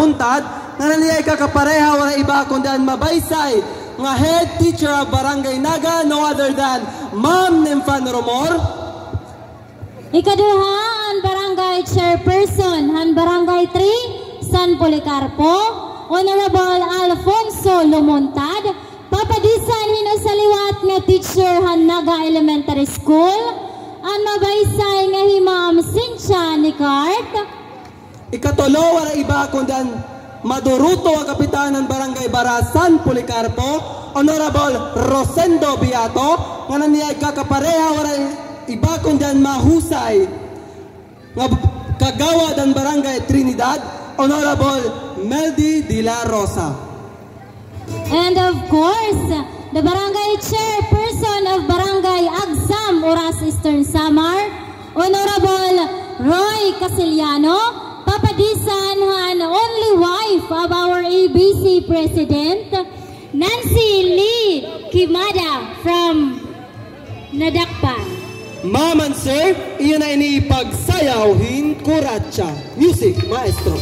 lumuntad nga naniyay kakapareha wala iba kundi ang mabaysay nga head teacher of Barangay Naga, no other than Ma'am Nymphan Romor. Ikaduha ang Barangay Chairperson han Barangay 3 San Policarpo, Honorable Alfonso Lumuntad. Papadisan hinusaliwat nga teacher han Naga Elementary School, ang mabaysay nga Ma'am Cynthia Nicart. Ikatulo wala iba kundi ang maduruto ang kapitan ng Barangay Barasan Policarpo, Honorable Rosendo Beato, nga naniyay kakapareha wala iba kundi ang mahusay nga kagawad ng Barangay Trinidad, Honorable Meldy de la Rosa. And of course, the Barangay Chairperson of Barangay Agsam, Oras Eastern Samar, Honorable Roy Casiliano. Papadisan han only wife of our ABC President, Nancy Lee Kimada from Nadakpan. Ma'am and sir, iyon na iniipagsayawin kuratsa. Music, maestro.